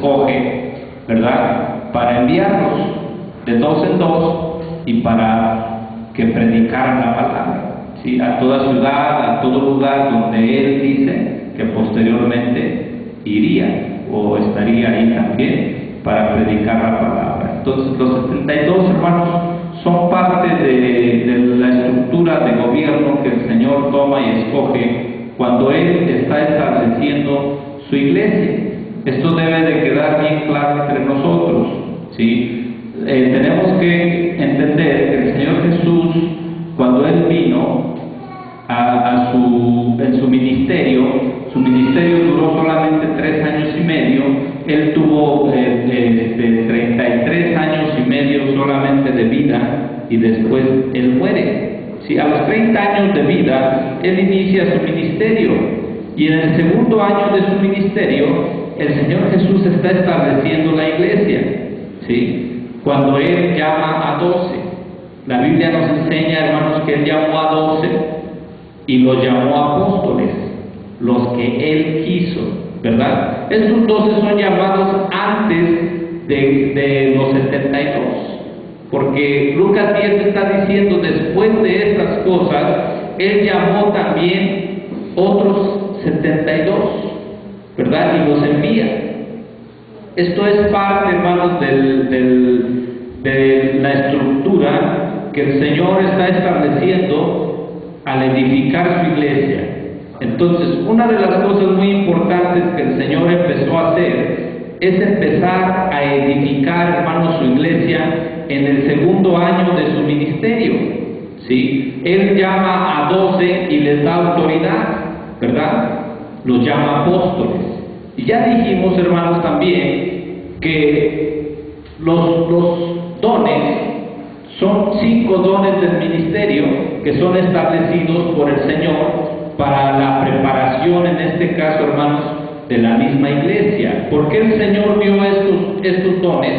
escoge, ¿verdad?, para enviarlos de dos en dos y para que predicaran la palabra, ¿sí?, a toda ciudad, a todo lugar donde Él dice que posteriormente iría o estaría ahí también para predicar la palabra. Entonces los 72 hermanos son parte de la estructura de gobierno que el Señor toma y escoge cuando Él está estableciendo su iglesia. Esto debe de quedar bien claro entre nosotros, ¿sí? Tenemos que entender que el Señor Jesús, cuando Él vino en su ministerio duró solamente 3 años y medio. Él tuvo 33 años y medio solamente de vida y después Él muere. ¿Sí? A los 30 años de vida, Él inicia su ministerio y en el segundo año de su ministerio, el Señor Jesús está estableciendo la iglesia, ¿sí?, cuando Él llama a 12. La Biblia nos enseña, hermanos, que Él llamó a 12 y los llamó apóstoles, los que Él quiso, ¿verdad? Estos 12 son llamados antes de los 72, porque Lucas 10 está diciendo, después de estas cosas, Él llamó también otros 72, ¿verdad?, y los envía. Esto es parte, hermanos, de la estructura que el Señor está estableciendo al edificar su iglesia. Entonces, una de las cosas muy importantes que el Señor empezó a hacer es empezar a edificar, hermanos, su iglesia en el segundo año de su ministerio, ¿sí? Él llama a 12 y les da autoridad, ¿verdad? Los llama apóstoles. Y ya dijimos, hermanos, también que los dones son 5 dones del ministerio que son establecidos por el Señor para la preparación, en este caso, hermanos, de la misma iglesia. ¿Por qué el Señor dio estos dones?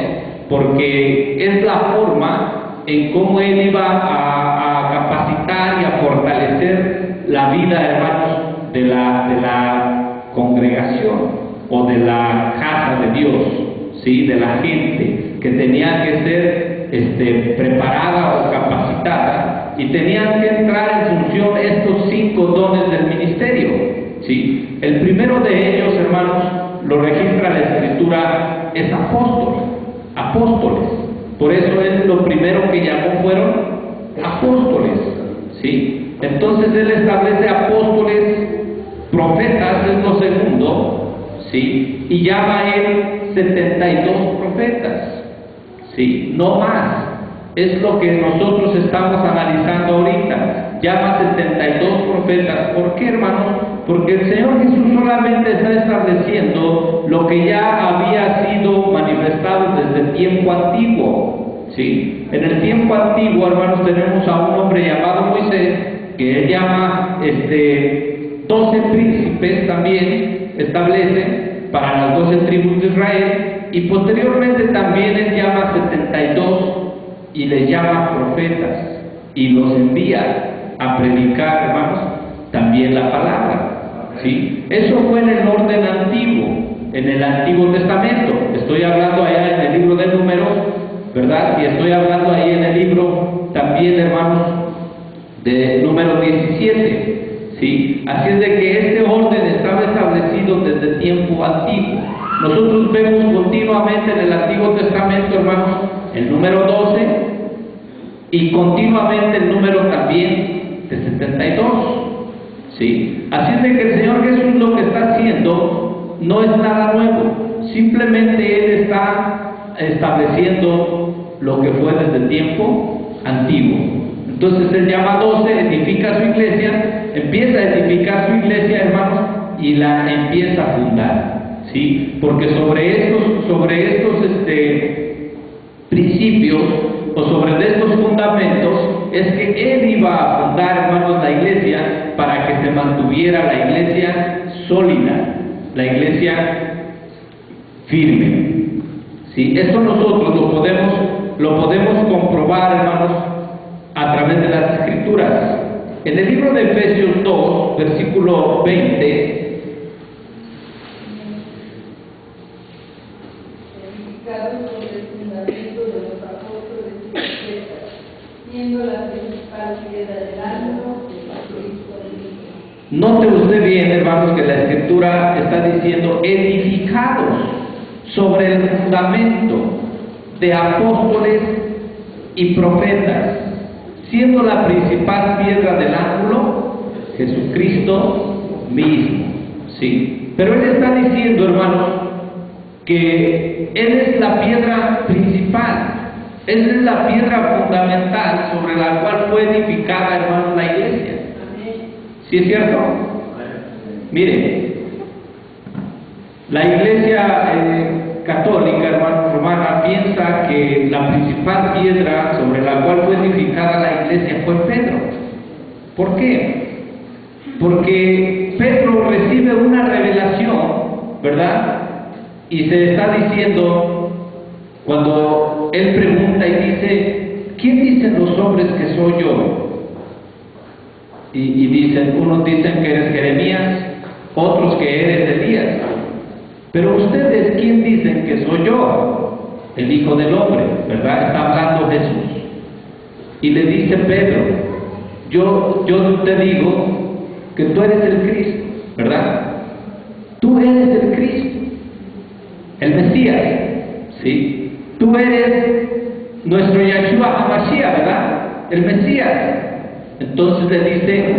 Porque es la forma en cómo Él iba a capacitar y a fortalecer la vida, hermanos, de la congregación o de la casa de Dios, ¿sí?, de la gente que tenía que ser preparada o capacitada, y tenían que entrar en función estos 5 dones del ministerio, ¿sí? El primero de ellos, hermanos, lo registra la Escritura, es apóstoles. Por eso es lo primero que llamó fueron apóstoles, ¿sí? Entonces Él establece apóstoles, profetas es lo segundo, ¿sí? Y llama a Él 72 profetas, ¿sí? No más. Es lo que nosotros estamos analizando ahorita. Llama 72 profetas. ¿Por qué, hermanos? Porque el Señor Jesús solamente está estableciendo lo que ya había sido manifestado desde el tiempo antiguo, ¿sí? En el tiempo antiguo, hermanos, tenemos a un hombre llamado Moisés, que él llama 12 príncipes también, establece para las 12 tribus de Israel, y posteriormente también él llama 72 y les llama profetas y los envía a predicar, hermanos, también la palabra, ¿sí? Eso fue en el orden antiguo, en el Antiguo Testamento. Estoy hablando allá en el libro de Números, ¿verdad? Y estoy hablando ahí en el libro también, hermanos, de Números 17, ¿sí? Así es de que este orden estaba establecido desde el tiempo antiguo. Nosotros vemos continuamente en el Antiguo Testamento, hermanos, el número 12 y continuamente el número también de 72, ¿sí? Así es de que el Señor Jesús lo que está haciendo no es nada nuevo, simplemente Él está estableciendo lo que fue desde el tiempo antiguo. Entonces Él llama a 12, edifica su iglesia, empieza a edificar su iglesia, hermanos, y la empieza a fundar, ¿sí? Porque sobre estos principios o sobre estos fundamentos es que Él iba a fundar, hermanos, la iglesia para que se mantuviera la iglesia sólida, la iglesia firme, ¿sí? Esto nosotros lo podemos comprobar, hermanos, a través de las Escrituras. En el libro de Efesios 2, versículo 20, edificado sobre el fundamento de los apóstoles y profetas, siendo la principal piedra del ángulo Jesucristo mismo. Note usted bien, hermanos, que la Escritura está diciendo edificados sobre el fundamento de apóstoles y profetas, siendo la principal piedra del ángulo Jesucristo mismo. ¿Sí? Pero Él está diciendo, hermanos, que Él es la piedra principal, Él es la piedra fundamental sobre la cual fue edificada, hermanos, la iglesia. ¿Sí es cierto? Mire, la iglesia católica, hermano, romana, piensa que la principal piedra sobre la cual fue edificada la iglesia fue Pedro. ¿Por qué? Porque Pedro recibe una revelación, ¿verdad? Y se está diciendo, cuando él pregunta y dice, ¿quién dicen los hombres que soy yo? Y dicen, unos dicen que eres Jeremías, otros que eres Elías. Pero ustedes, ¿quién dicen que soy yo? El Hijo del Hombre, ¿verdad? Está hablando Jesús. Y le dice Pedro, yo te digo que tú eres el Cristo, ¿verdad? Tú eres el Cristo, el Mesías, ¿sí? Tú eres nuestro Yahshua HaMashiach, ¿verdad? El Mesías. Entonces le dice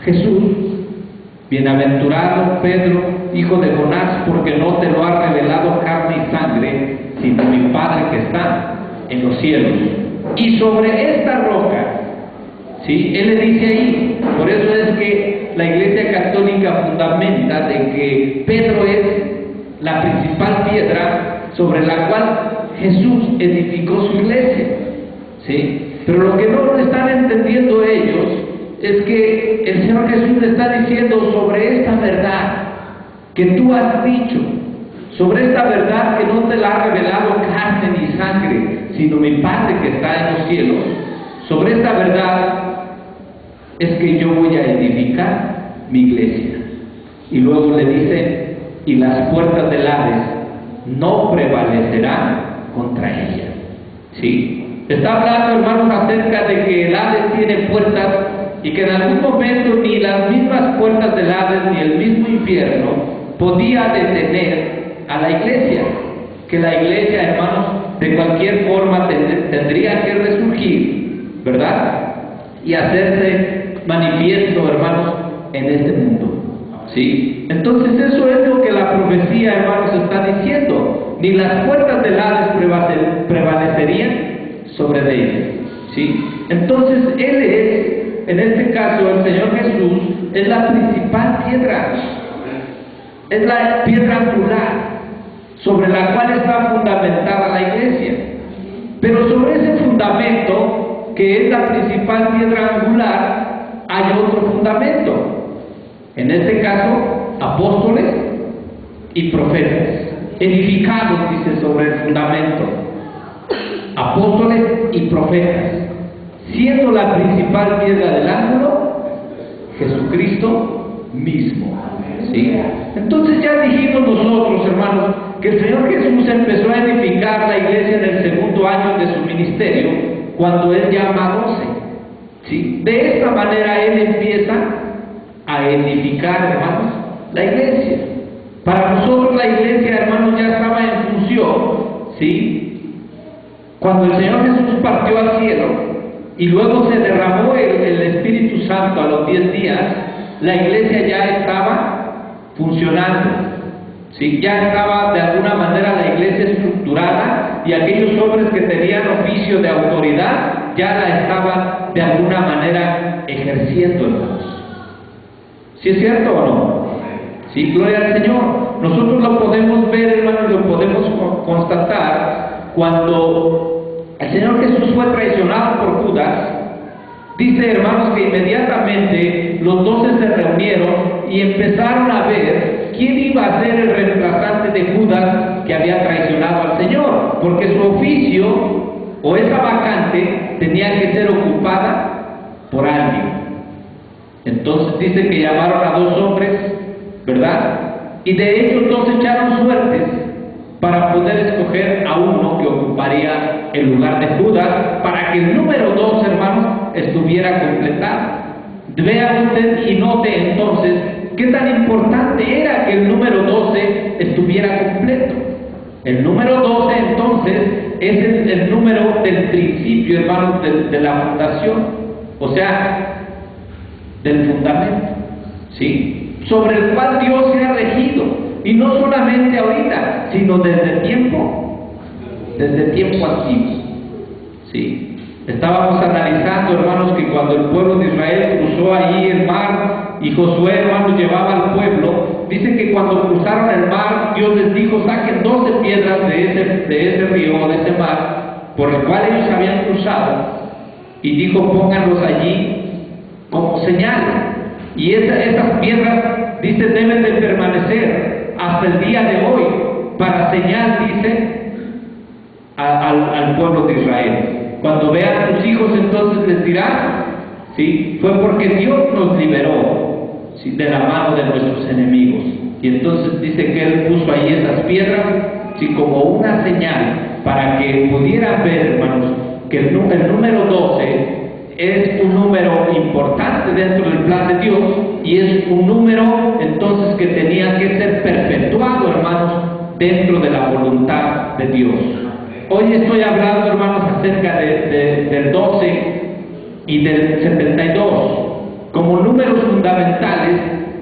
Jesús, bienaventurado Pedro, hijo de Jonás, porque no te lo ha revelado carne y sangre, sino mi Padre que está en los cielos. Y sobre esta roca, ¿sí? Él le dice ahí, por eso es que la Iglesia Católica fundamenta de que Pedro es la principal piedra sobre la cual Jesús edificó su iglesia, ¿sí? Pero lo que no están entendiendo ellos es que el Señor Jesús le está diciendo sobre esta verdad que tú has dicho, sobre esta verdad que no te la ha revelado carne ni sangre, sino mi Padre que está en los cielos. Sobre esta verdad es que yo voy a edificar mi iglesia. Y luego le dice, y las puertas del Hades no prevalecerán contra ella. ¿Sí? Está hablando, hermanos, acerca de que el Hades tiene puertas y que en algún momento ni las mismas puertas del Hades ni el mismo infierno podía detener a la iglesia. Que la iglesia, hermanos, de cualquier forma tendría que resurgir, ¿verdad? Y hacerse manifiesto, hermanos, en este mundo. ¿Sí? Entonces eso es lo que la profecía, hermanos, está diciendo. Ni las puertas del Hades prevalecerían sobre de ella. ¿Sí? Entonces Él es, en este caso, el Señor Jesús, es la principal piedra. Es la piedra angular sobre la cual está fundamentada la iglesia. Pero sobre ese fundamento, que es la principal piedra angular, hay otro fundamento. En este caso, apóstoles y profetas, edificados, dice, sobre el fundamento. Apóstoles y profetas, siendo la principal piedra del ángulo Jesucristo mismo. ¿Sí? Entonces ya dijimos nosotros, hermanos, que el Señor Jesús empezó a edificar la iglesia en el segundo año de su ministerio, cuando Él llama a 12. ¿Sí? De esta manera Él empieza a edificar, hermanos, la iglesia. Para nosotros la iglesia, hermanos, ya estaba en función, ¿sí? Cuando el Señor Jesús partió al cielo y luego se derramó el Espíritu Santo a los 10 días, la iglesia ya estaba funcionando, ¿sí? Ya estaba de alguna manera la iglesia estructurada y aquellos hombres que tenían oficio de autoridad ya la estaban de alguna manera ejerciendo, hermanos. ¿Sí es cierto o no? Sí, gloria al Señor. Nosotros lo podemos ver, hermanos, lo podemos constatar cuando el Señor Jesús fue traicionado por Judas. Dice, hermanos, que inmediatamente los 12 se reunieron y empezaron a ver quién iba a ser el reemplazante de Judas que había traicionado al Señor, porque su oficio o esa vacante tenía que ser ocupada por alguien. Entonces dice que llamaron a 2 hombres, ¿verdad? Y de ellos 2 echaron suertes para poder tomaría el lugar de Judas para que el número 2, hermanos, estuviera completado. Vea usted y note entonces qué tan importante era que el número 12 estuviera completo. El número 12 entonces es el número del principio, hermanos, de la fundación, o sea, del fundamento, ¿sí? Sobre el cual Dios se ha regido, y no solamente ahorita, sino desde tiempo antiguo, ¿sí? Estábamos analizando, hermanos, que cuando el pueblo de Israel cruzó ahí el mar y Josué, hermanos, llevaba al pueblo, dice que cuando cruzaron el mar, Dios les dijo: saquen 12 piedras de ese río, de ese mar, por el cual ellos habían cruzado, y dijo: pónganlos allí como señal. Y esas piedras, dice, deben de permanecer hasta el día de hoy, para señal, dice, al pueblo de Israel. Cuando vean a tus hijos, entonces les dirán, ¿sí? Fue porque Dios nos liberó, ¿sí?, de la mano de nuestros enemigos. Y entonces dice que Él puso ahí esas piedras, ¿sí?, como una señal, para que pudieran ver, hermanos, que el número 12 es un número importante dentro del plan de Dios, y es un número entonces que tenía que ser perpetuado, hermanos, dentro de la voluntad de Dios. Hoy estoy hablando, hermanos, acerca del 12 y del 72 como números fundamentales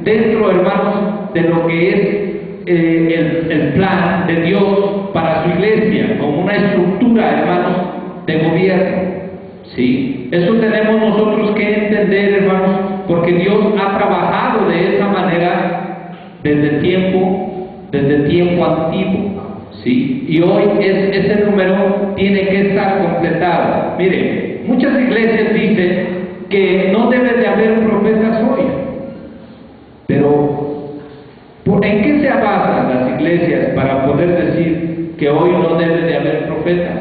dentro, hermanos, de lo que es el plan de Dios para su iglesia, como una estructura, hermanos, de gobierno, ¿sí? Eso tenemos nosotros que entender, hermanos, porque Dios ha trabajado de esa manera desde tiempo antiguo, ¿sí? Y hoy ese número tiene que estar completado. Mire, muchas iglesias dicen que no debe de haber profetas hoy, pero ¿en qué se basan las iglesias para poder decir que hoy no debe de haber profetas?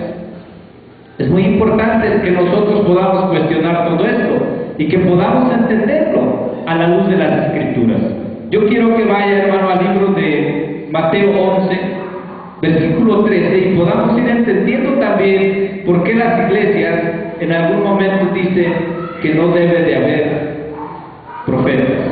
Es muy importante que nosotros podamos cuestionar todo esto y que podamos entenderlo a la luz de las Escrituras. Yo quiero que vaya, hermano, al libro de Mateo 11, versículo 13, y podamos ir entendiendo también por qué las iglesias en algún momento dicen que no debe de haber profetas.